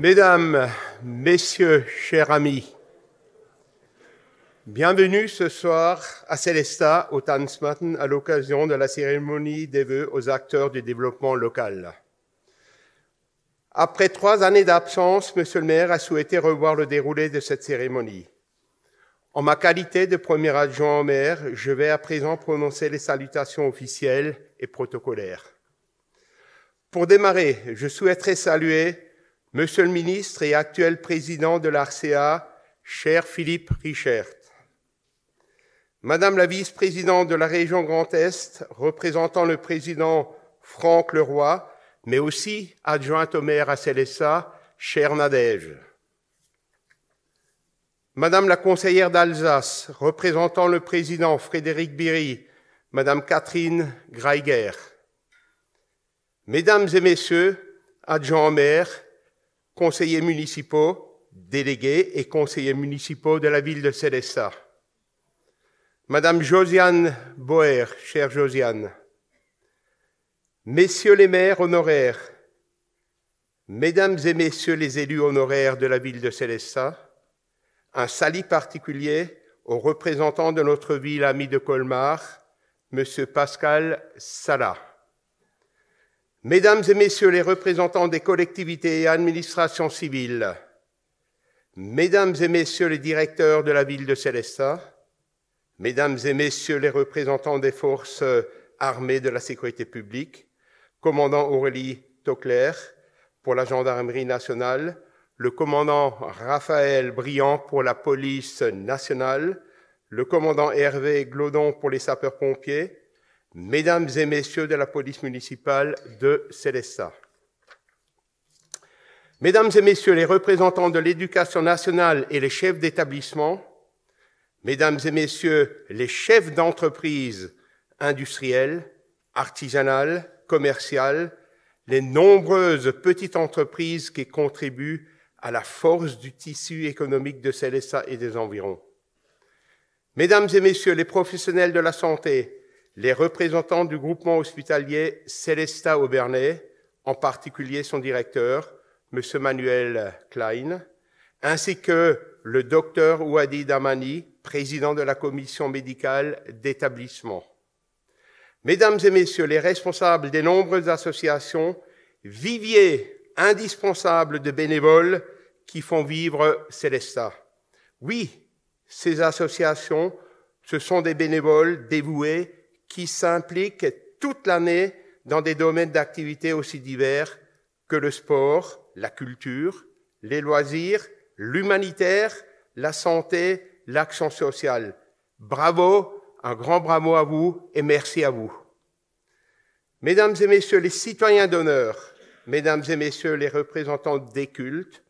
Mesdames, Messieurs, chers amis, bienvenue ce soir à Sélestat, au Tanzmatten, à l'occasion de la cérémonie des vœux aux acteurs du développement local. Après 3 années d'absence, Monsieur le maire a souhaité revoir le déroulé de cette cérémonie. En ma qualité de premier adjoint au maire, je vais à présent prononcer les salutations officielles et protocolaires. Pour démarrer, je souhaiterais saluer Monsieur le ministre et actuel président de l'ARCEA, cher Philippe Richert, Madame la vice-présidente de la région Grand Est, représentant le président Franck Leroy, mais aussi adjointe au maire à Sélestat, chère Nadège, Madame la conseillère d'Alsace, représentant le président Frédéric Biry, Madame Catherine Greiger, Mesdames et Messieurs, adjoints au maire, conseillers municipaux, délégués et conseillers municipaux de la ville de Sélestat, Madame Josiane Boer, chère Josiane, Messieurs les maires honoraires, Mesdames et Messieurs les élus honoraires de la ville de Sélestat, un salut particulier aux représentants de notre ville amie de Colmar, Monsieur Pascal Salah. Mesdames et Messieurs les représentants des collectivités et administrations civiles, Mesdames et Messieurs les directeurs de la ville de Sélestat, Mesdames et Messieurs les représentants des forces armées de la sécurité publique, commandant Aurélie Tocler pour la gendarmerie nationale, le commandant Raphaël Briand pour la police nationale, le commandant Hervé Glodon pour les sapeurs-pompiers, Mesdames et Messieurs de la police municipale de Sélestat. Mesdames et Messieurs les représentants de l'éducation nationale et les chefs d'établissement, Mesdames et Messieurs les chefs d'entreprise industrielles, artisanales, commerciales, les nombreuses petites entreprises qui contribuent à la force du tissu économique de Sélestat et des environs. Mesdames et Messieurs les professionnels de la santé, les représentants du groupement hospitalier Sélestat-Aubernais, en particulier son directeur, M. Manuel Klein, ainsi que le docteur Ouadi Damani, président de la commission médicale d'établissement. Mesdames et Messieurs les responsables des nombreuses associations, viviers indispensables de bénévoles qui font vivre Sélestat. Oui, ces associations, ce sont des bénévoles dévoués qui s'impliquent toute l'année dans des domaines d'activité aussi divers que le sport, la culture, les loisirs, l'humanitaire, la santé, l'action sociale. Bravo, un grand bravo à vous et merci à vous. Mesdames et Messieurs les citoyens d'honneur, Mesdames et Messieurs les représentants des cultes,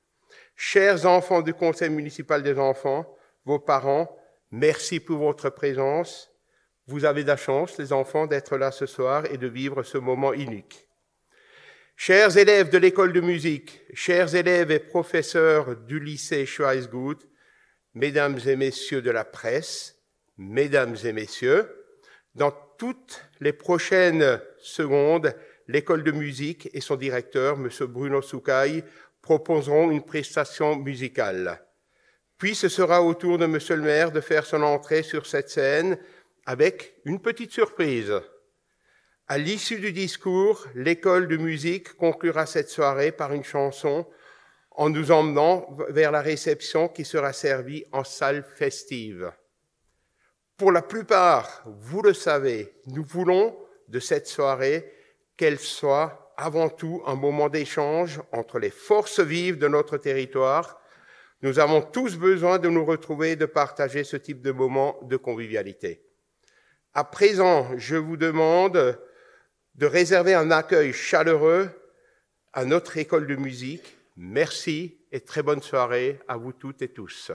chers enfants du Conseil municipal des enfants, vos parents, merci pour votre présence. Vous avez de la chance, les enfants, d'être là ce soir et de vivre ce moment unique. Chers élèves de l'école de musique, chers élèves et professeurs du lycée Schweizgut, Mesdames et Messieurs de la presse, Mesdames et Messieurs, dans toutes les prochaines secondes, l'école de musique et son directeur, M. Bruno Soucaille, proposeront une prestation musicale. Puis ce sera au tour de M. le maire de faire son entrée sur cette scène avec une petite surprise. À l'issue du discours, l'école de musique conclura cette soirée par une chanson en nous emmenant vers la réception qui sera servie en salle festive. Pour la plupart, vous le savez, nous voulons de cette soirée qu'elle soit avant tout un moment d'échange entre les forces vives de notre territoire. Nous avons tous besoin de nous retrouver et de partager ce type de moment de convivialité. À présent, je vous demande de réserver un accueil chaleureux à notre école de musique. Merci et très bonne soirée à vous toutes et tous.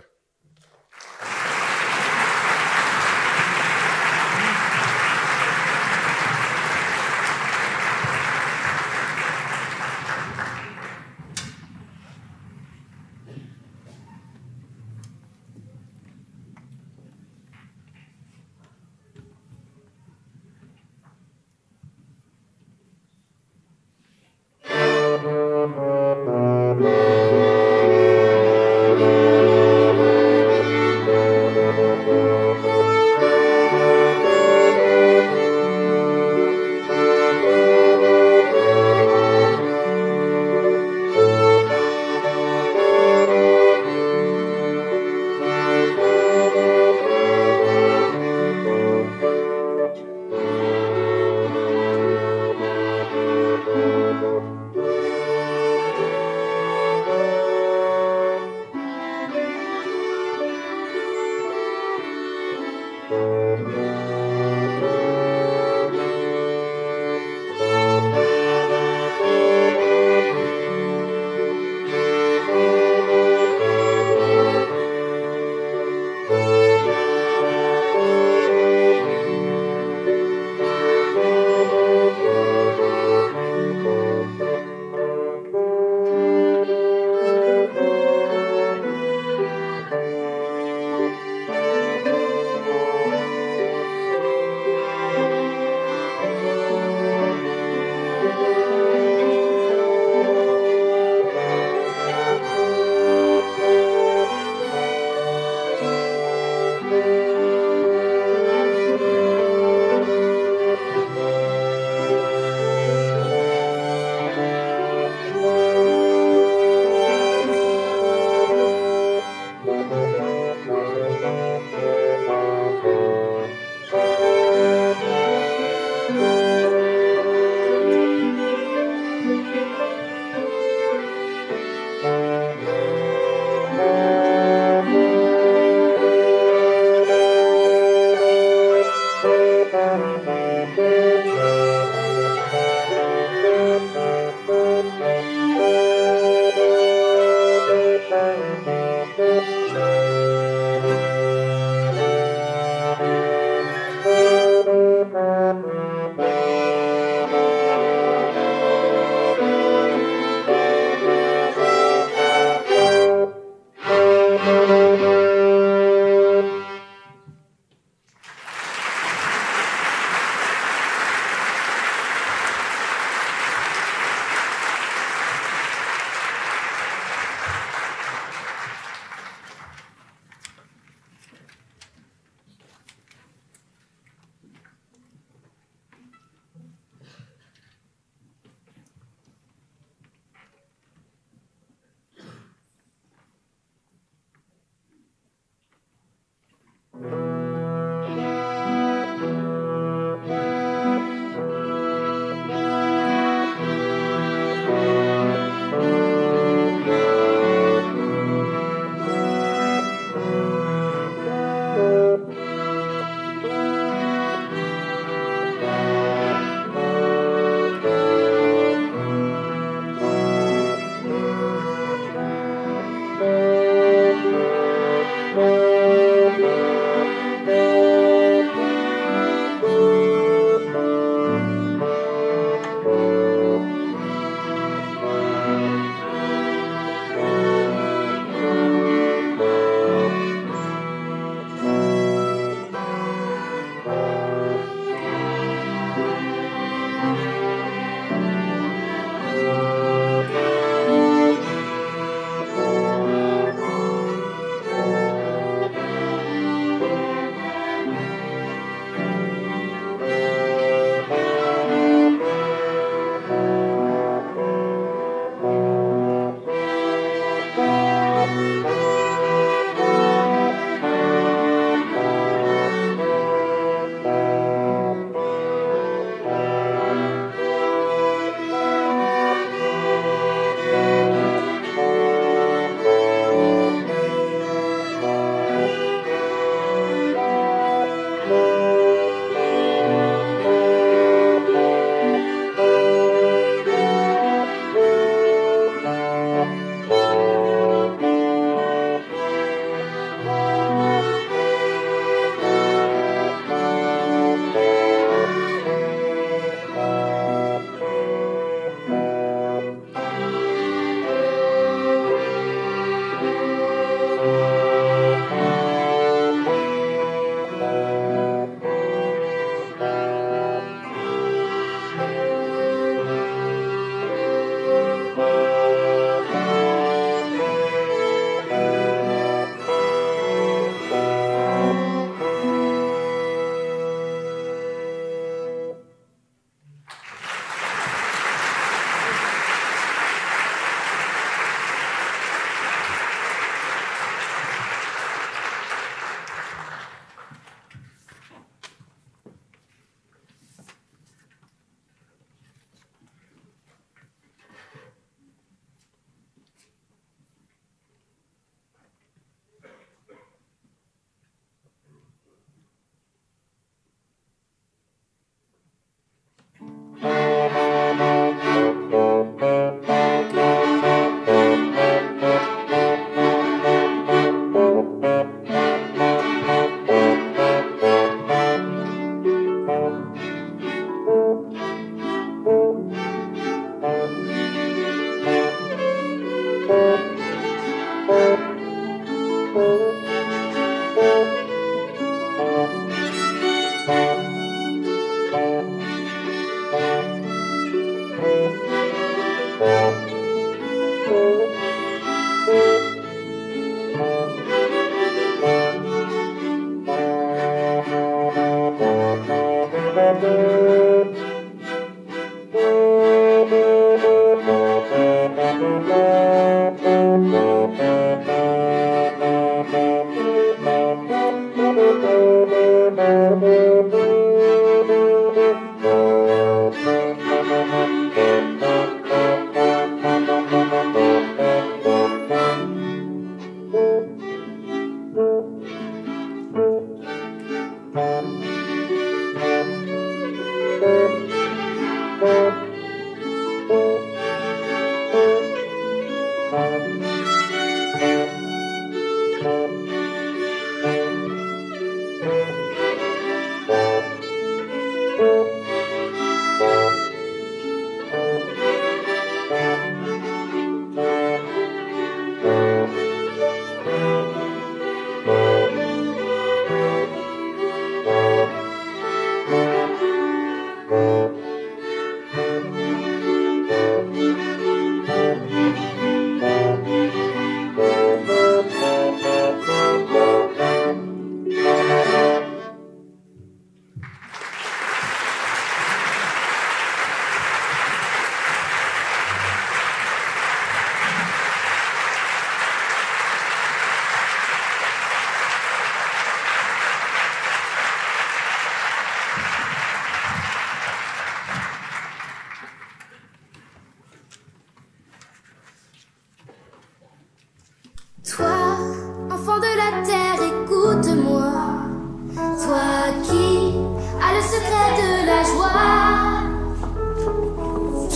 serait de la joie.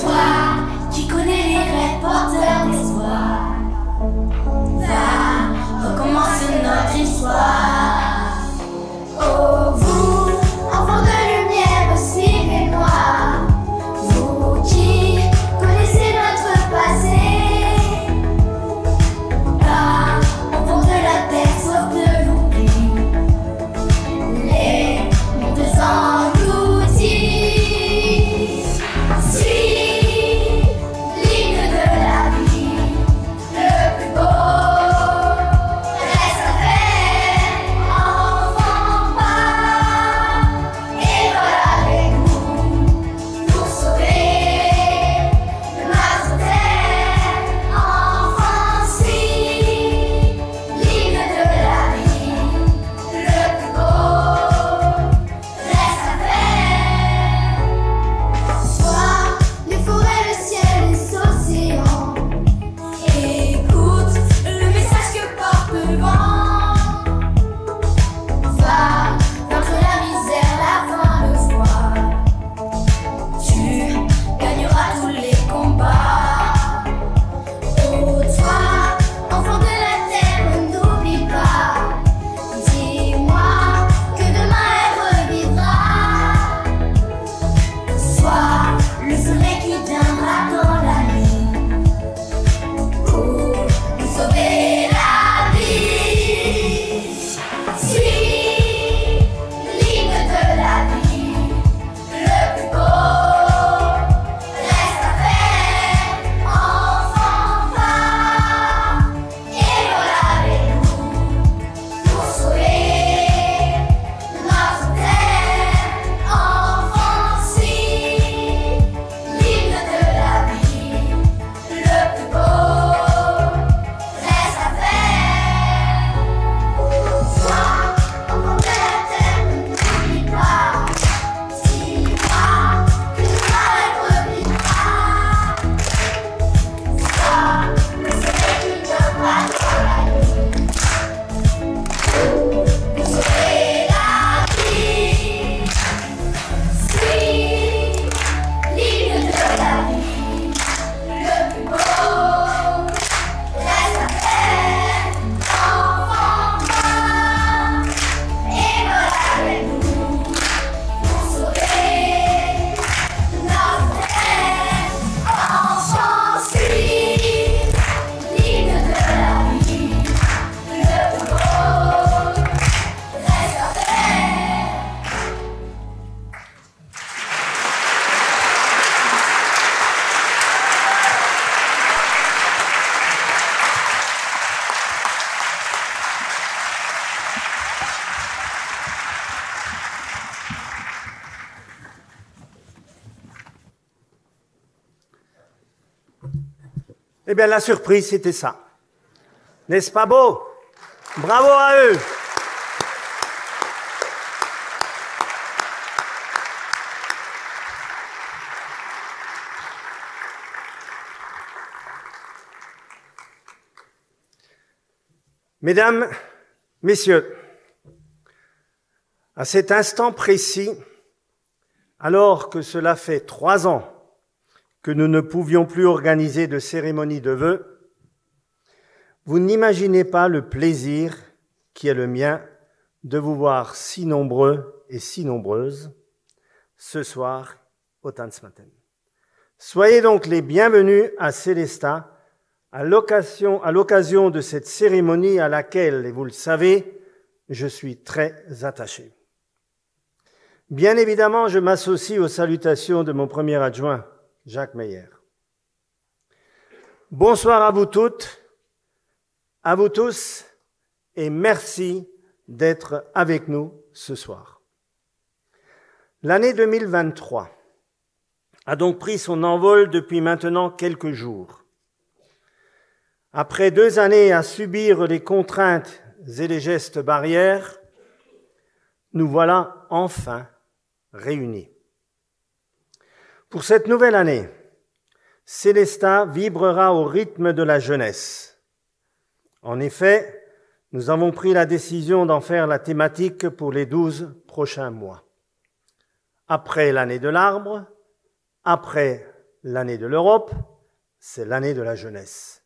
Toi qui connais les rêves porteurs d'espoir, va, recommence notre histoire. Oh vous, enfants de lumière, suivez-moi. Vous qui connaissez notre passé, pas enfants de la terre, sauf de l'oubli. Les mondes engloutis. Suis l'hymne de la vie, le plus beau reste à faire. Enfant, pas et voilà avec nous pour sauver notre terre. Enfant, suis l'hymne de la vie, le plus beau reste à faire. Sois les forêts, le ciel, les océans. Écoute le message que porte le vent. Va vaincre la misère, la faim, le froid. Tu gagneras tous les combats. Oh toi, enfant de la terre, n'oublie pas. Dis-moi que demain elle revivra. Sois le soleil qui viendra dans la nuit pour nous sauver la vie. Suis l'hymne de la vie, le plus beau reste à faire. Enfant, pas et voilà avec nous pour sauver notre terre. Enfant, suis l'hymne de la vie, le plus beau reste à faire. Toi, enfant de la terre, n'oublie pas. Dis-moi que demain elle revivra. Sois le soleil qui viendra dans la nuit pour nous sauver la vie. Suis l'hymne de la vie, le plus beau reste à faire. Enfant, pas et voilà avec nous pour sauver notre terre. Enfant, suis l'hymne de la vie, le plus beau reste à faire. Eh bien, la surprise, c'était ça. N'est-ce pas beau? Bravo à eux. Mesdames, Messieurs, à cet instant précis, alors que cela fait 3 ans que nous ne pouvions plus organiser de cérémonie de vœux, vous n'imaginez pas le plaisir qui est le mien de vous voir si nombreux et si nombreuses ce soir au Tanzmatten. Soyez donc les bienvenus à Sélestat à l'occasion de cette cérémonie à laquelle, et vous le savez, je suis très attaché. Bien évidemment, je m'associe aux salutations de mon premier adjoint, Jacques Meyer. Bonsoir à vous toutes, à vous tous, et merci d'être avec nous ce soir. L'année 2023 a donc pris son envol depuis maintenant quelques jours. Après 2 années à subir les contraintes et les gestes barrières, nous voilà enfin réunis. Pour cette nouvelle année, Sélestat vibrera au rythme de la jeunesse. En effet, nous avons pris la décision d'en faire la thématique pour les 12 prochains mois. Après l'année de l'arbre, après l'année de l'Europe, c'est l'année de la jeunesse.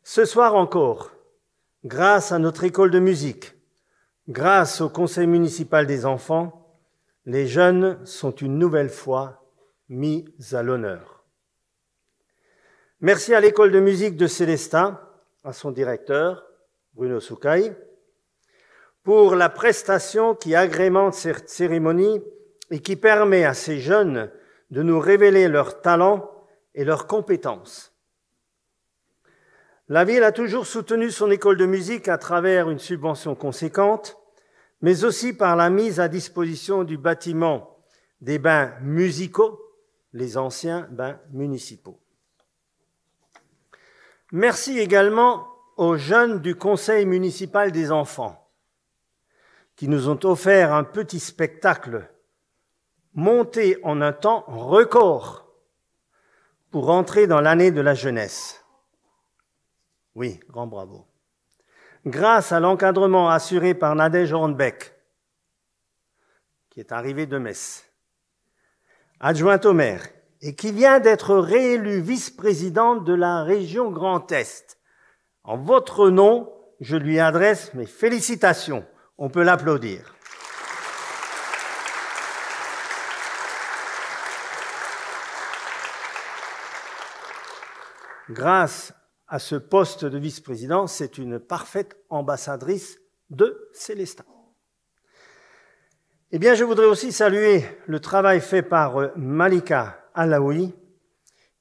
Ce soir encore, grâce à notre école de musique, grâce au conseil municipal des enfants, les jeunes sont une nouvelle fois mis à l'honneur. Merci à l'école de musique de Célestat, à son directeur, Bruno Soucaille, pour la prestation qui agrémente cette cérémonie et qui permet à ces jeunes de nous révéler leurs talents et leurs compétences. La ville a toujours soutenu son école de musique à travers une subvention conséquente, mais aussi par la mise à disposition du bâtiment des bains musicaux, les anciens bains municipaux. Merci également aux jeunes du conseil municipal des enfants qui nous ont offert un petit spectacle monté en un temps record pour entrer dans l'année de la jeunesse. Oui, grand bravo. Grâce à l'encadrement assuré par Nadège Hornbeck, qui est arrivée de Metz, adjointe au maire, et qui vient d'être réélue vice-présidente de la région Grand Est. En votre nom, je lui adresse mes félicitations. On peut l'applaudir. Grâce à ce poste de vice-président, c'est une parfaite ambassadrice de Célestat. Eh bien, je voudrais aussi saluer le travail fait par Malika Alaoui,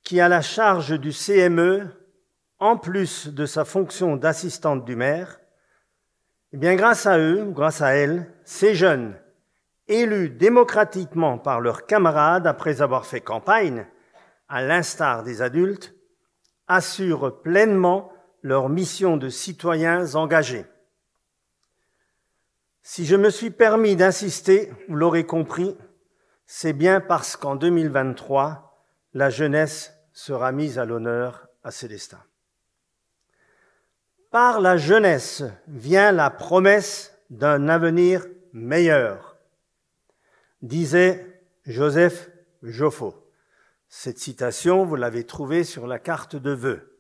qui a la charge du CME, en plus de sa fonction d'assistante du maire. Eh bien, grâce à eux, grâce à elle, ces jeunes, élus démocratiquement par leurs camarades après avoir fait campagne, à l'instar des adultes, assurent pleinement leur mission de citoyens engagés. Si je me suis permis d'insister, vous l'aurez compris, c'est bien parce qu'en 2023, la jeunesse sera mise à l'honneur à Célestat. Par la jeunesse vient la promesse d'un avenir meilleur, disait Joseph Joffo. Cette citation, vous l'avez trouvée sur la carte de vœux.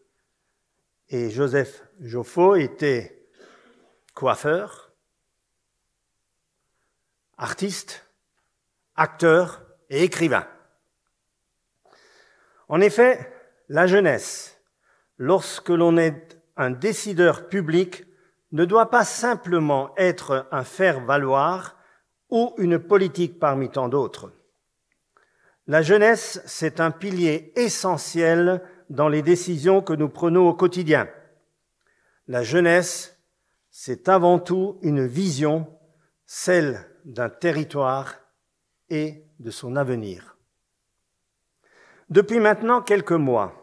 Et Joseph Joffo était coiffeur, artiste, acteur et écrivain. En effet, la jeunesse, lorsque l'on est un décideur public, ne doit pas simplement être un faire-valoir ou une politique parmi tant d'autres. La jeunesse, c'est un pilier essentiel dans les décisions que nous prenons au quotidien. La jeunesse, c'est avant tout une vision, celle d'un territoire et de son avenir. Depuis maintenant quelques mois,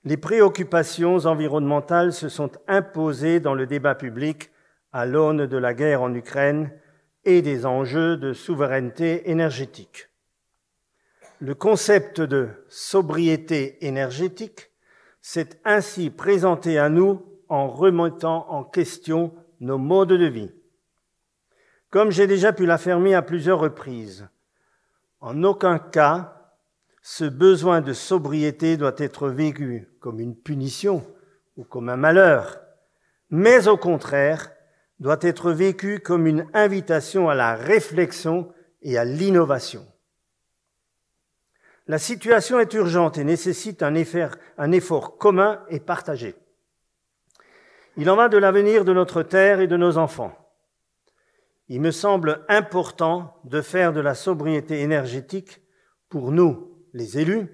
les préoccupations environnementales se sont imposées dans le débat public à l'aune de la guerre en Ukraine et des enjeux de souveraineté énergétique. Le concept de sobriété énergétique s'est ainsi présenté à nous en remettant en question nos modes de vie. Comme j'ai déjà pu l'affirmer à plusieurs reprises, en aucun cas, ce besoin de sobriété doit être vécu comme une punition ou comme un malheur, mais au contraire, doit être vécu comme une invitation à la réflexion et à l'innovation. La situation est urgente et nécessite un effort commun et partagé. Il en va de l'avenir de notre terre et de nos enfants. Il me semble important de faire de la sobriété énergétique, pour nous, les élus,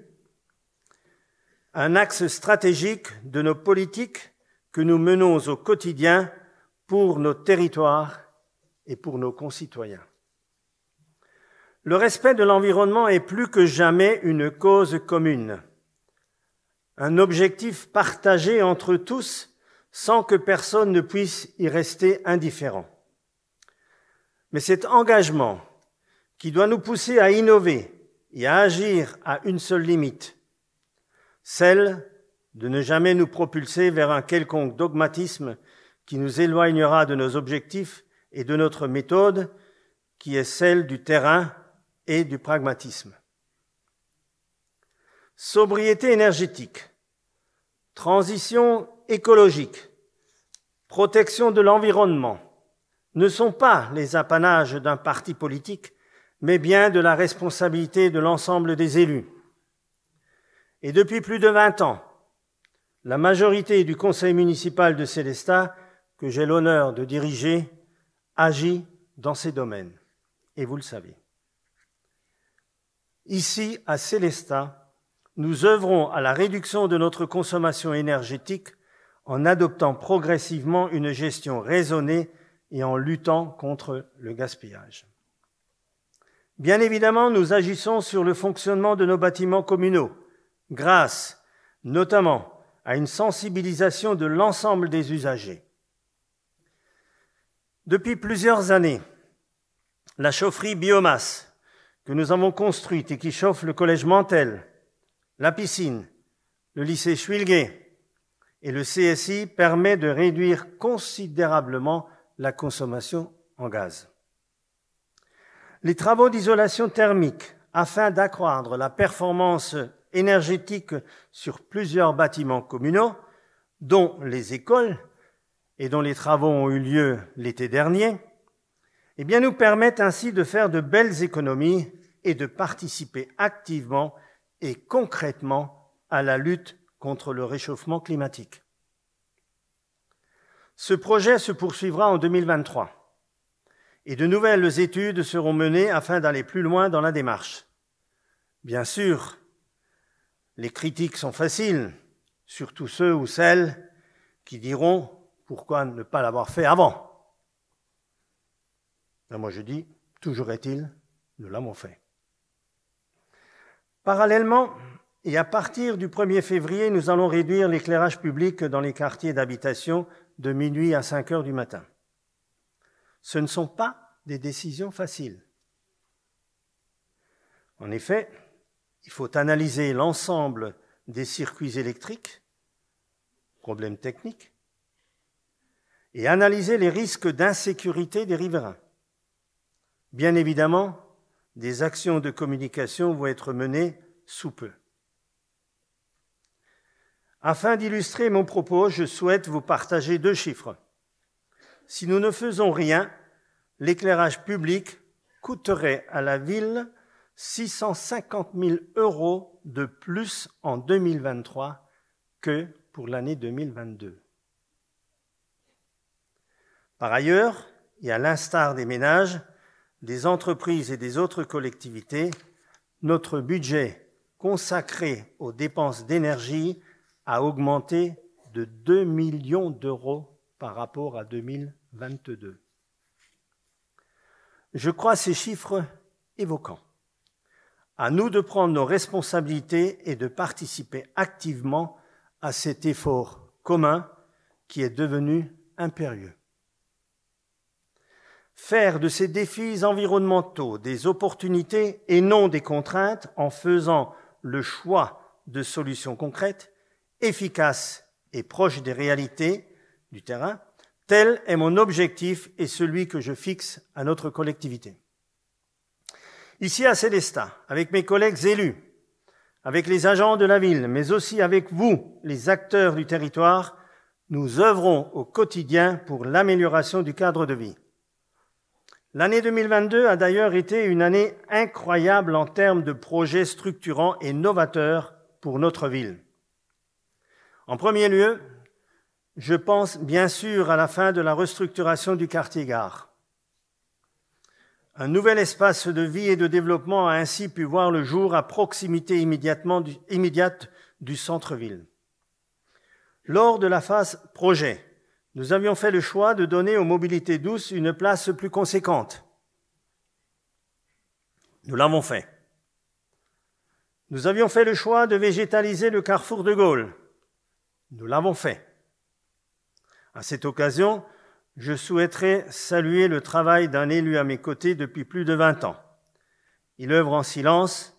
un axe stratégique de nos politiques que nous menons au quotidien pour nos territoires et pour nos concitoyens. Le respect de l'environnement est plus que jamais une cause commune, un objectif partagé entre tous sans que personne ne puisse y rester indifférent. Mais cet engagement qui doit nous pousser à innover et à agir à une seule limite, celle de ne jamais nous propulser vers un quelconque dogmatisme qui nous éloignera de nos objectifs et de notre méthode, qui est celle du terrain et du pragmatisme. Sobriété énergétique, transition écologique, protection de l'environnement ne sont pas les apanages d'un parti politique, mais bien de la responsabilité de l'ensemble des élus. Et depuis plus de 20 ans, la majorité du conseil municipal de Sélestat, que j'ai l'honneur de diriger, agit dans ces domaines. Et vous le savez. Ici, à Sélestat, nous œuvrons à la réduction de notre consommation énergétique en adoptant progressivement une gestion raisonnée et en luttant contre le gaspillage. Bien évidemment, nous agissons sur le fonctionnement de nos bâtiments communaux, grâce notamment à une sensibilisation de l'ensemble des usagers. Depuis plusieurs années, la chaufferie biomasse que nous avons construite et qui chauffe le collège Mantel, la piscine, le lycée Schwilguet et le CSI permet de réduire considérablement la consommation en gaz. Les travaux d'isolation thermique afin d'accroître la performance énergétique sur plusieurs bâtiments communaux, dont les écoles, et dont les travaux ont eu lieu l'été dernier, eh bien, nous permettent ainsi de faire de belles économies et de participer activement et concrètement à la lutte contre le réchauffement climatique. Ce projet se poursuivra en 2023 et de nouvelles études seront menées afin d'aller plus loin dans la démarche. Bien sûr, les critiques sont faciles, surtout ceux ou celles qui diront « pourquoi ne pas l'avoir fait avant ?» Ben moi je dis « toujours est-il, nous l'avons fait ». Parallèlement, et à partir du 1er février, nous allons réduire l'éclairage public dans les quartiers d'habitation de minuit à 5 heures du matin. Ce ne sont pas des décisions faciles. En effet, il faut analyser l'ensemble des circuits électriques, problème technique, et analyser les risques d'insécurité des riverains. Bien évidemment, des actions de communication vont être menées sous peu. Afin d'illustrer mon propos, je souhaite vous partager 2 chiffres. Si nous ne faisons rien, l'éclairage public coûterait à la ville 650 000 € de plus en 2023 que pour l'année 2022. Par ailleurs, et à l'instar des ménages, des entreprises et des autres collectivités, notre budget consacré aux dépenses d'énergie a augmenté de 2 millions d'euros par rapport à 2022. Je crois ces chiffres évoquants. À nous de prendre nos responsabilités et de participer activement à cet effort commun qui est devenu impérieux. Faire de ces défis environnementaux des opportunités et non des contraintes en faisant le choix de solutions concrètes, efficaces et proches des réalités du terrain, tel est mon objectif et celui que je fixe à notre collectivité. Ici à Sélestat, avec mes collègues élus, avec les agents de la ville, mais aussi avec vous, les acteurs du territoire, nous œuvrons au quotidien pour l'amélioration du cadre de vie. L'année 2022 a d'ailleurs été une année incroyable en termes de projets structurants et novateurs pour notre ville. En premier lieu, je pense bien sûr à la fin de la restructuration du quartier Gare. Un nouvel espace de vie et de développement a ainsi pu voir le jour à proximité immédiate du centre-ville. Lors de la phase projet, nous avions fait le choix de donner aux mobilités douces une place plus conséquente. Nous l'avons fait. Nous avions fait le choix de végétaliser le carrefour de Gaulle. Nous l'avons fait. À cette occasion, je souhaiterais saluer le travail d'un élu à mes côtés depuis plus de 20 ans. Il œuvre en silence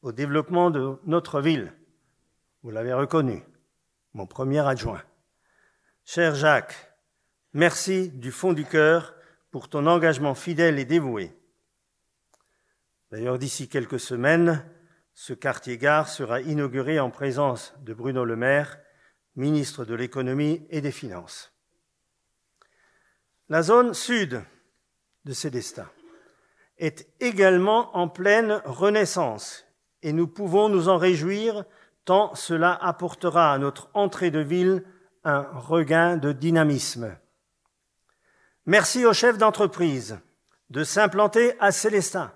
au développement de notre ville. Vous l'avez reconnu, mon premier adjoint. Cher Jacques, merci du fond du cœur pour ton engagement fidèle et dévoué. D'ailleurs, d'ici quelques semaines, ce quartier-gare sera inauguré en présence de Bruno Le Maire, ministre de l'Économie et des Finances. La zone sud de Sélestat est également en pleine renaissance et nous pouvons nous en réjouir tant cela apportera à notre entrée de ville un regain de dynamisme. Merci aux chefs d'entreprise de s'implanter à Sélestat.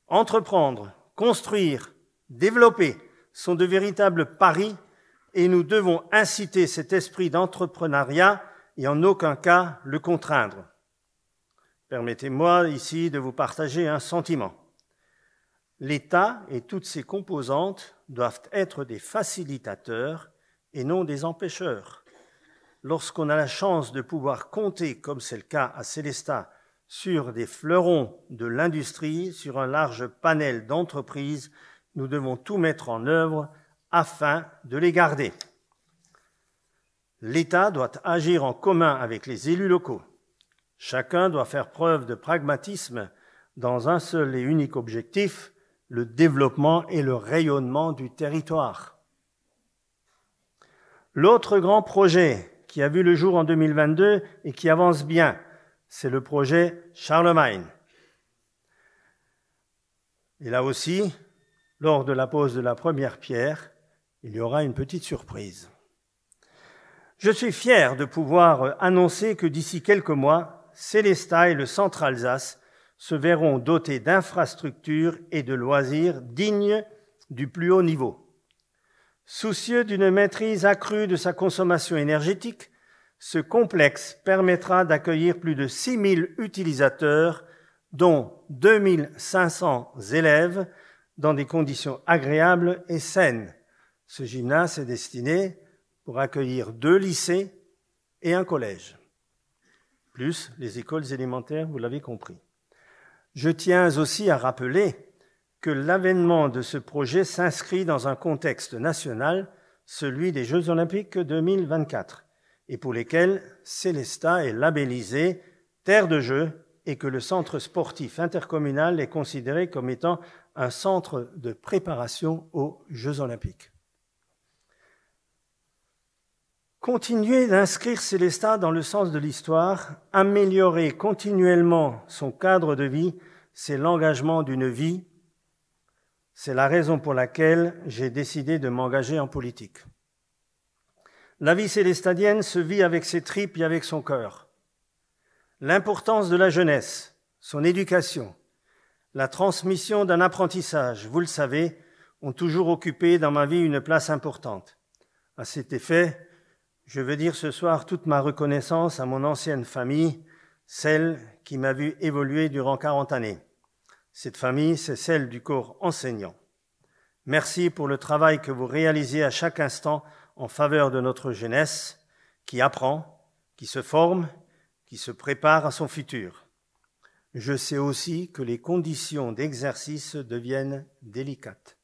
Entreprendre, construire, développer sont de véritables paris et nous devons inciter cet esprit d'entrepreneuriat et en aucun cas le contraindre. Permettez-moi ici de vous partager un sentiment. L'État et toutes ses composantes doivent être des facilitateurs et non des empêcheurs. Lorsqu'on a la chance de pouvoir compter, comme c'est le cas à Sélestat, sur des fleurons de l'industrie, sur un large panel d'entreprises, nous devons tout mettre en œuvre afin de les garder. L'État doit agir en commun avec les élus locaux. Chacun doit faire preuve de pragmatisme dans un seul et unique objectif, le développement et le rayonnement du territoire. L'autre grand projet qui a vu le jour en 2022 et qui avance bien, c'est le projet Charlemagne. Et là aussi, lors de la pose de la première pierre, il y aura une petite surprise. Je suis fier de pouvoir annoncer que d'ici quelques mois, Sélestat et le Centre Alsace se verront dotés d'infrastructures et de loisirs dignes du plus haut niveau. Soucieux d'une maîtrise accrue de sa consommation énergétique, ce complexe permettra d'accueillir plus de 6 000 utilisateurs, dont 2 500 élèves, dans des conditions agréables et saines. Ce gymnase est destiné pour accueillir 2 lycées et un collège, plus les écoles élémentaires, vous l'avez compris. Je tiens aussi à rappeler que l'avènement de ce projet s'inscrit dans un contexte national, celui des Jeux olympiques 2024, et pour lesquels Sélestat est labellisé terre de jeux et que le centre sportif intercommunal est considéré comme étant un centre de préparation aux Jeux olympiques. Continuer d'inscrire Sélestat dans le sens de l'histoire, améliorer continuellement son cadre de vie, c'est l'engagement d'une vie. C'est la raison pour laquelle j'ai décidé de m'engager en politique. La vie célestadienne se vit avec ses tripes et avec son cœur. L'importance de la jeunesse, son éducation, la transmission d'un apprentissage, vous le savez, ont toujours occupé dans ma vie une place importante. À cet effet, je veux dire ce soir toute ma reconnaissance à mon ancienne famille, celle qui m'a vu évoluer durant 40 années. Cette famille, c'est celle du corps enseignant. Merci pour le travail que vous réalisez à chaque instant en faveur de notre jeunesse, qui apprend, qui se forme, qui se prépare à son futur. Je sais aussi que les conditions d'exercice deviennent délicates.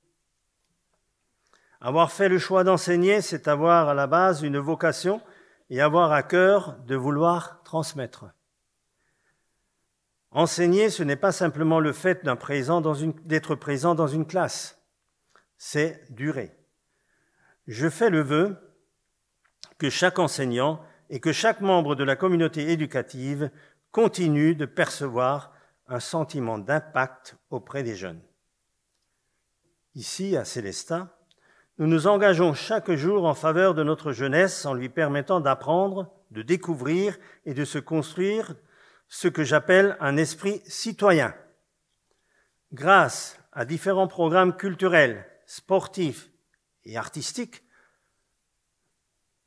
Avoir fait le choix d'enseigner, c'est avoir à la base une vocation et avoir à cœur de vouloir transmettre. Enseigner, ce n'est pas simplement le fait d'être présent dans une classe, c'est durer. Je fais le vœu que chaque enseignant et que chaque membre de la communauté éducative continue de percevoir un sentiment d'impact auprès des jeunes. Ici, à Sélestat, nous nous engageons chaque jour en faveur de notre jeunesse en lui permettant d'apprendre, de découvrir et de se construire ce que j'appelle un esprit citoyen. Grâce à différents programmes culturels, sportifs et artistiques,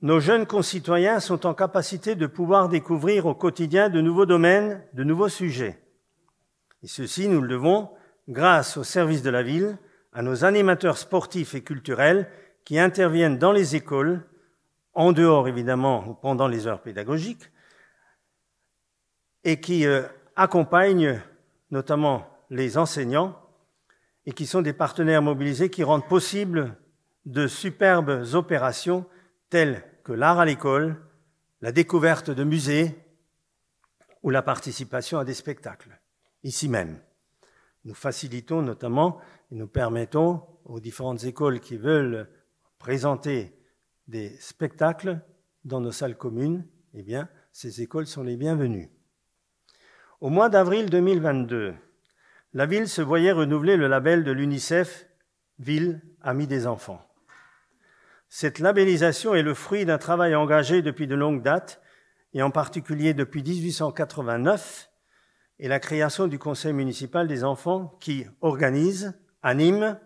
nos jeunes concitoyens sont en capacité de pouvoir découvrir au quotidien de nouveaux domaines, de nouveaux sujets. Et ceci, nous le devons grâce au service de la ville, à nos animateurs sportifs et culturels qui interviennent dans les écoles, en dehors évidemment ou pendant les heures pédagogiques, et qui accompagnent notamment les enseignants et qui sont des partenaires mobilisés qui rendent possible de superbes opérations telles que l'art à l'école, la découverte de musées ou la participation à des spectacles, ici même. Nous facilitons notamment et nous permettons aux différentes écoles qui veulent présenter des spectacles dans nos salles communes, eh bien, ces écoles sont les bienvenues. Au mois d'avril 2022, la ville se voyait renouveler le label de l'UNICEF « Ville amie des enfants ». Cette labellisation est le fruit d'un travail engagé depuis de longues dates, et en particulier depuis 1889, et la création du Conseil municipal des enfants qui organise, anime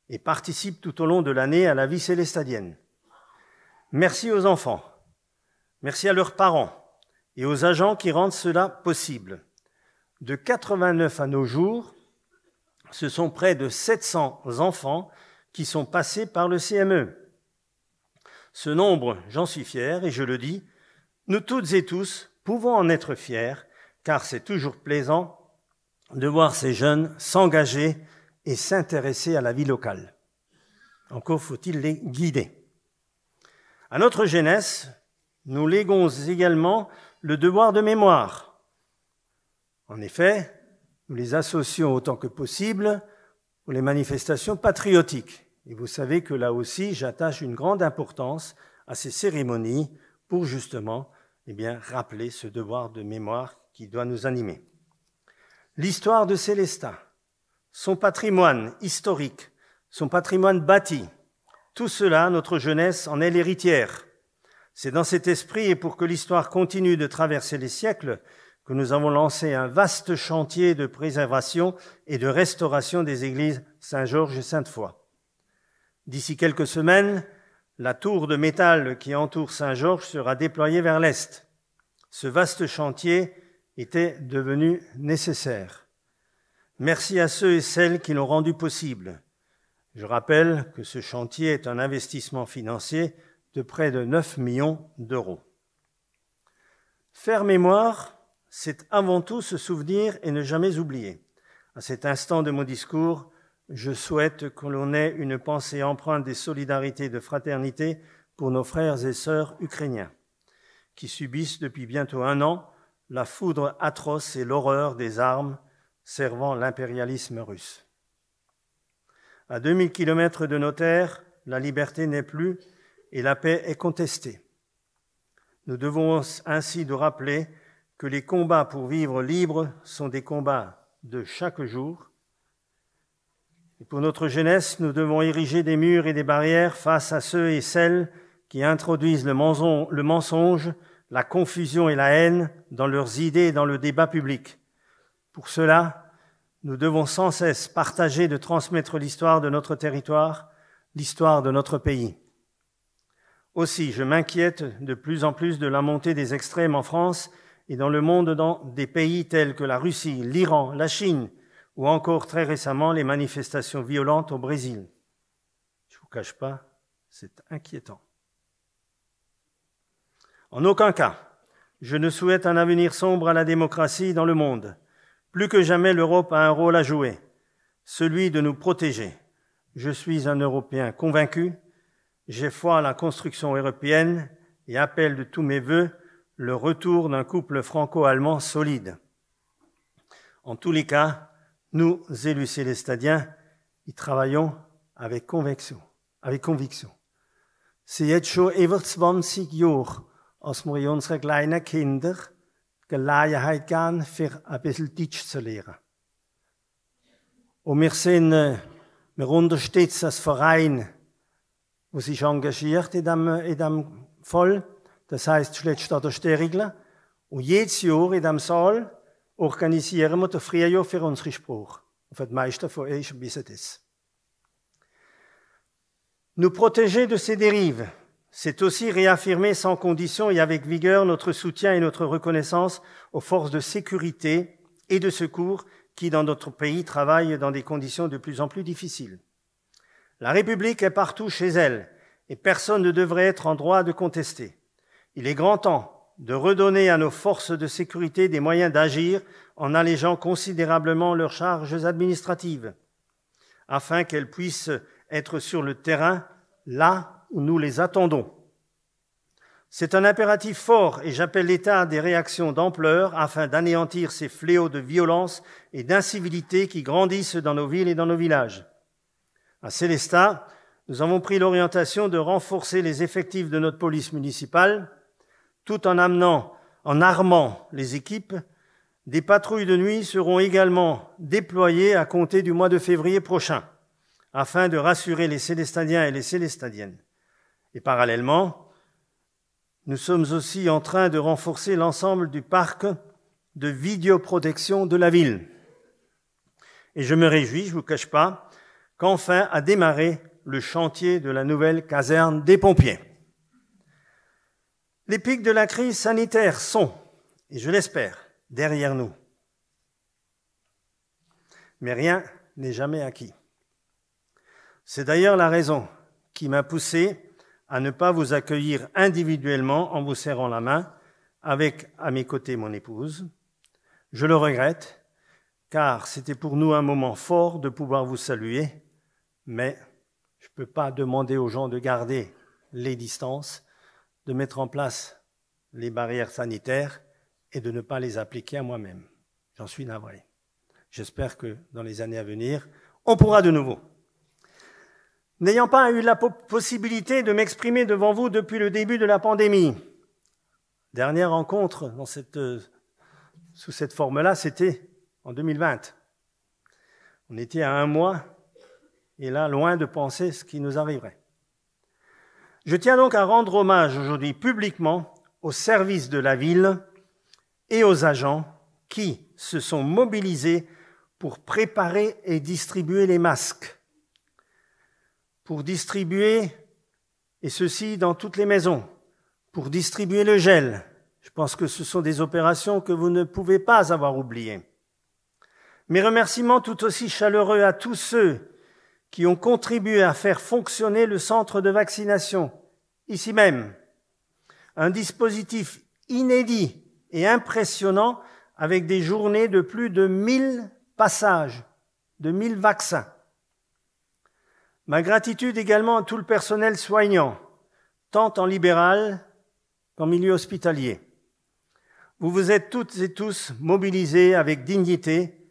et participe tout au long de l'année à la vie célestadienne. Merci aux enfants, merci à leurs parents et aux agents qui rendent cela possible. De 89 à nos jours, ce sont près de 700 enfants qui sont passés par le CME. Ce nombre, j'en suis fier et je le dis, nous toutes et tous pouvons en être fiers, car c'est toujours plaisant de voir ces jeunes s'engager et s'intéresser à la vie locale. Encore faut-il les guider. À notre jeunesse, nous léguons également le devoir de mémoire. En effet, nous les associons autant que possible aux les manifestations patriotiques. Et vous savez que là aussi, j'attache une grande importance à ces cérémonies pour justement rappeler ce devoir de mémoire qui doit nous animer. L'histoire de Sélestat, son patrimoine historique, son patrimoine bâti, tout cela, notre jeunesse en est l'héritière. C'est dans cet esprit et pour que l'histoire continue de traverser les siècles que nous avons lancé un vaste chantier de préservation et de restauration des églises Saint-Georges et Sainte-Foy. D'ici quelques semaines, la tour de métal qui entoure Saint-Georges sera déployée vers l'est. Ce vaste chantier était devenu nécessaire. Merci à ceux et celles qui l'ont rendu possible. Je rappelle que ce chantier est un investissement financier de près de 9 millions d'euros. Faire mémoire, c'est avant tout se souvenir et ne jamais oublier. À cet instant de mon discours, je souhaite que l'on ait une pensée empreinte des solidarités et de fraternité pour nos frères et sœurs ukrainiens, qui subissent depuis bientôt 1 an la foudre atroce et l'horreur des armes servant l'impérialisme russe. À 2000 kilomètres de nos terres, la liberté n'est plus et la paix est contestée. Nous devons ainsi nous rappeler que les combats pour vivre libres sont des combats de chaque jour. Et pour notre jeunesse, nous devons ériger des murs et des barrières face à ceux et celles qui introduisent le mensonge, la confusion et la haine dans leurs idées et dans le débat public. Pour cela, nous devons sans cesse partager de transmettre l'histoire de notre territoire, l'histoire de notre pays. Aussi, je m'inquiète de plus en plus de la montée des extrêmes en France et dans le monde dans des pays tels que la Russie, l'Iran, la Chine ou encore très récemment les manifestations violentes au Brésil. Je ne vous cache pas, c'est inquiétant. En aucun cas, je ne souhaite un avenir sombre à la démocratie dans le monde. Plus que jamais, l'Europe a un rôle à jouer, celui de nous protéger. Je suis un Européen convaincu, j'ai foi à la construction européenne et appelle de tous mes vœux le retour d'un couple franco-allemand solide. En tous les cas, nous, élus célestadiens, y travaillons avec conviction. C'est jetzt schon über 20 Jahre, als wir unsere kleinen Kinder Gelegenheit geben, für ein bisschen Deutsch zu lernen. Und wir unterstützen das Verein, der sich engagiert in dem Fall. Das heisst, Schlettstadt der Sterigla. Und jedes Jahr in diesem Saal organisieren wir den Frühjahr für unsere Sprache. Und für die meisten von euch wissen das. Nous protéger de ces dérives, c'est aussi réaffirmer sans condition et avec vigueur notre soutien et notre reconnaissance aux forces de sécurité et de secours qui, dans notre pays, travaillent dans des conditions de plus en plus difficiles. La République est partout chez elle et personne ne devrait être en droit de contester. Il est grand temps de redonner à nos forces de sécurité des moyens d'agir en allégeant considérablement leurs charges administratives, afin qu'elles puissent être sur le terrain là où nous les attendons. C'est un impératif fort et j'appelle l'État à des réactions d'ampleur afin d'anéantir ces fléaux de violence et d'incivilité qui grandissent dans nos villes et dans nos villages. À Sélestat, nous avons pris l'orientation de renforcer les effectifs de notre police municipale tout en armant les équipes. Des patrouilles de nuit seront également déployées à compter du mois de février prochain afin de rassurer les Célestadiens et les Célestadiennes. Et parallèlement, nous sommes aussi en train de renforcer l'ensemble du parc de vidéoprotection de la ville. Et je me réjouis, je ne vous cache pas, qu'enfin a démarré le chantier de la nouvelle caserne des pompiers. Les pics de la crise sanitaire sont, et je l'espère, derrière nous. Mais rien n'est jamais acquis. C'est d'ailleurs la raison qui m'a poussé à ne pas vous accueillir individuellement en vous serrant la main, avec à mes côtés mon épouse. Je le regrette, car c'était pour nous un moment fort de pouvoir vous saluer, mais je ne peux pas demander aux gens de garder les distances, de mettre en place les barrières sanitaires et de ne pas les appliquer à moi-même. J'en suis navré. J'espère que dans les années à venir, on pourra de nouveau. N'ayant pas eu la possibilité de m'exprimer devant vous depuis le début de la pandémie, dernière rencontre sous cette forme-là, c'était en 2020. On était à 1 mois, et là, loin de penser ce qui nous arriverait. Je tiens donc à rendre hommage aujourd'hui publiquement aux services de la ville et aux agents qui se sont mobilisés pour préparer et distribuer les masques, pour distribuer, et ceci dans toutes les maisons, pour distribuer le gel. Je pense que ce sont des opérations que vous ne pouvez pas avoir oubliées. Mes remerciements tout aussi chaleureux à tous ceux qui ont contribué à faire fonctionner le centre de vaccination, ici même. Un dispositif inédit et impressionnant avec des journées de plus de 1000 passages, de 1000 vaccins. Ma gratitude également à tout le personnel soignant, tant en libéral qu'en milieu hospitalier. Vous vous êtes toutes et tous mobilisés avec dignité,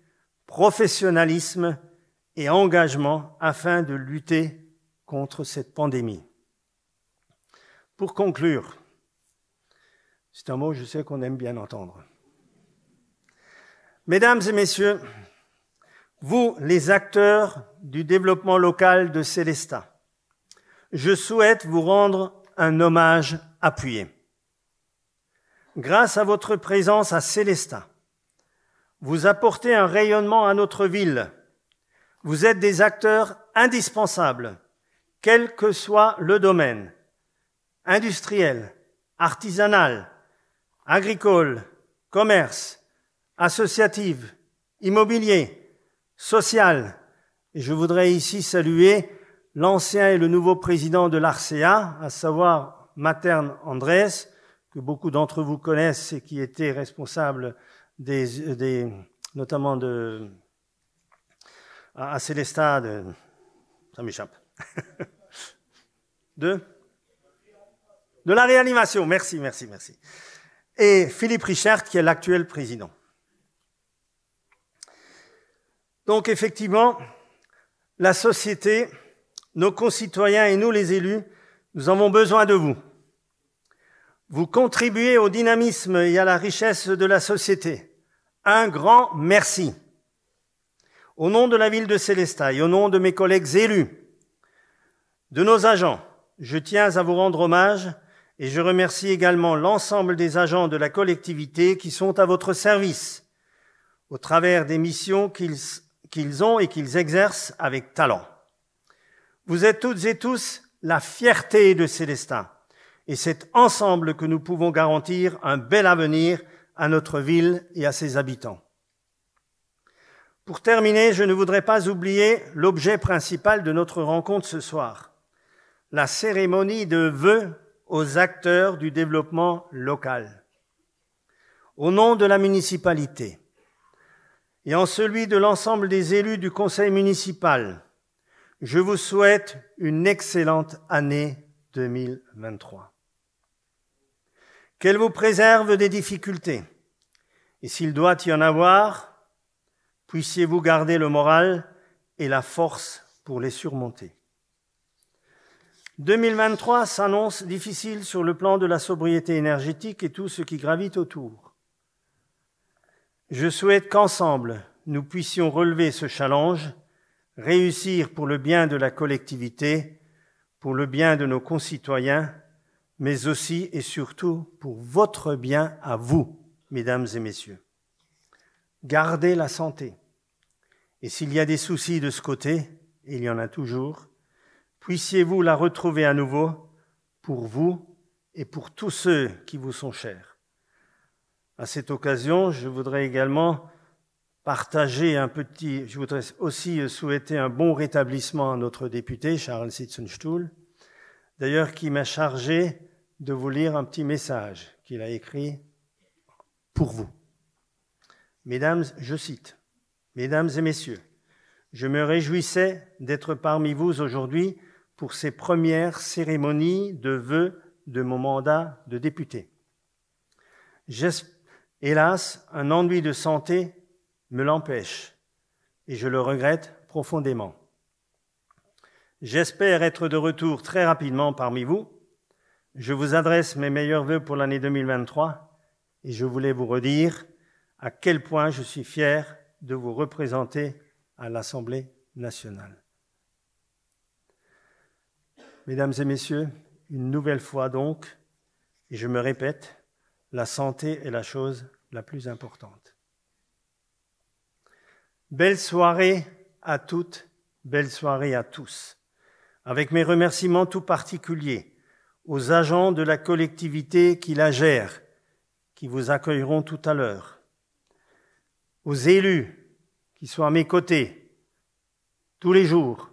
professionnalisme et engagement afin de lutter contre cette pandémie. Pour conclure, c'est un mot, je sais qu'on aime bien entendre. Mesdames et messieurs, vous, les acteurs du développement local de Sélestat, je souhaite vous rendre un hommage appuyé. Grâce à votre présence à Sélestat, vous apportez un rayonnement à notre ville. Vous êtes des acteurs indispensables, quel que soit le domaine, industriel, artisanal, agricole, commerce, associatif, immobilier, social. Et je voudrais ici saluer l'ancien et le nouveau président de l'ARCEA, à savoir Matern Andrés, que beaucoup d'entre vous connaissent et qui était responsable notamment à Sélestat, ça m'échappe, de la réanimation. Merci. Et Philippe Richard, qui est l'actuel président. Donc effectivement, la société, nos concitoyens et nous les élus, nous avons besoin de vous. Vous contribuez au dynamisme et à la richesse de la société. Un grand merci. Au nom de la ville de Sélestat et au nom de mes collègues élus, de nos agents, je tiens à vous rendre hommage et je remercie également l'ensemble des agents de la collectivité qui sont à votre service au travers des missions qu'ils ont et qu'ils exercent avec talent. Vous êtes toutes et tous la fierté de Sélestat et c'est ensemble que nous pouvons garantir un bel avenir à notre ville et à ses habitants. Pour terminer, je ne voudrais pas oublier l'objet principal de notre rencontre ce soir, la cérémonie de vœux aux acteurs du développement local. Au nom de la municipalité et en celui de l'ensemble des élus du conseil municipal, je vous souhaite une excellente année 2023. Qu'elle vous préserve des difficultés. Et s'il doit y en avoir, puissiez-vous garder le moral et la force pour les surmonter. 2023 s'annonce difficile sur le plan de la sobriété énergétique et tout ce qui gravite autour. Je souhaite qu'ensemble, nous puissions relever ce challenge, réussir pour le bien de la collectivité, pour le bien de nos concitoyens, mais aussi et surtout pour votre bien à vous, mesdames et messieurs. Gardez la santé. Et s'il y a des soucis de ce côté, et il y en a toujours, puissiez-vous la retrouver à nouveau pour vous et pour tous ceux qui vous sont chers. À cette occasion, je voudrais également je voudrais aussi souhaiter un bon rétablissement à notre député, Charles Sitzenstuhl, d'ailleurs qui m'a chargé de vous lire un petit message qu'il a écrit pour vous. Mesdames, je cite, « Mesdames et messieurs, je me réjouissais d'être parmi vous aujourd'hui pour ces premières cérémonies de vœux de mon mandat de député. Hélas, un ennui de santé me l'empêche et je le regrette profondément. J'espère être de retour très rapidement parmi vous. Je vous adresse mes meilleurs vœux pour l'année 2023 et je voulais vous redire à quel point je suis fier de vous représenter à l'Assemblée nationale. » Mesdames et messieurs, une nouvelle fois donc, et je me répète, la santé est la chose la plus importante. Belle soirée à toutes, belle soirée à tous. Avec mes remerciements tout particuliers aux agents de la collectivité qui la gèrent, qui vous accueilleront tout à l'heure, aux élus qui sont à mes côtés tous les jours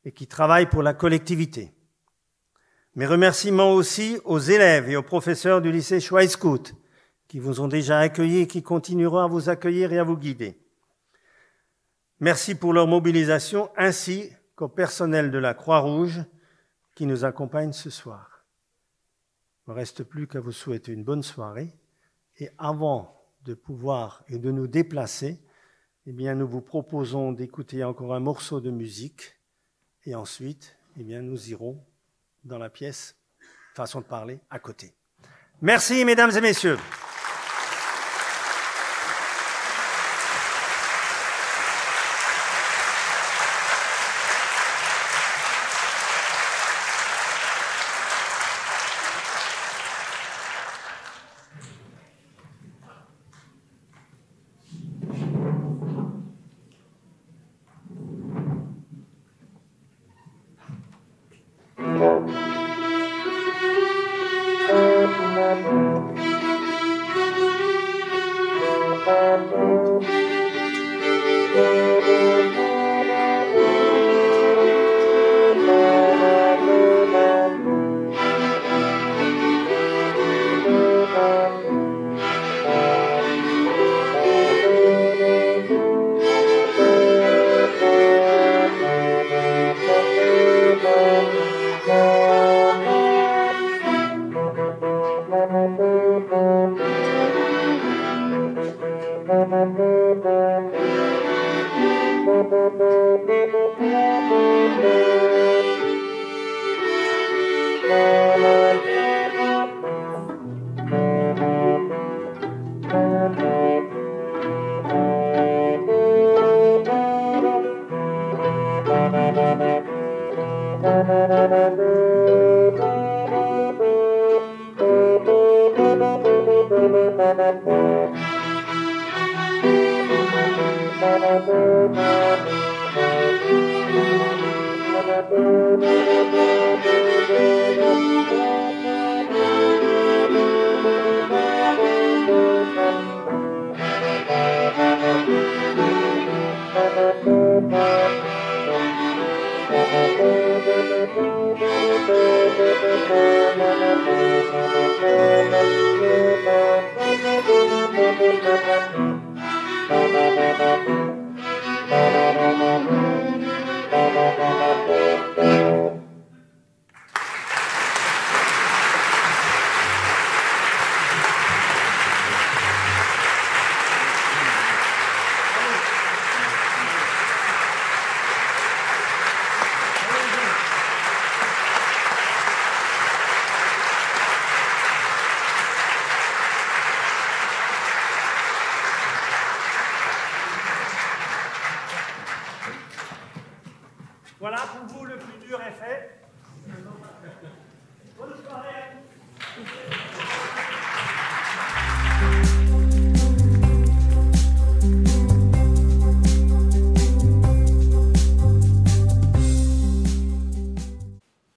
et qui travaillent pour la collectivité. Mes remerciements aussi aux élèves et aux professeurs du lycée Schweizgut qui vous ont déjà accueillis et qui continueront à vous accueillir et à vous guider. Merci pour leur mobilisation ainsi qu'au personnel de la Croix-Rouge qui nous accompagne ce soir. Il ne me reste plus qu'à vous souhaiter une bonne soirée et avant de pouvoir et de nous déplacer, eh bien, nous vous proposons d'écouter encore un morceau de musique et ensuite, eh bien, nous irons dans la pièce, façon de parler, à côté. Merci, mesdames et messieurs.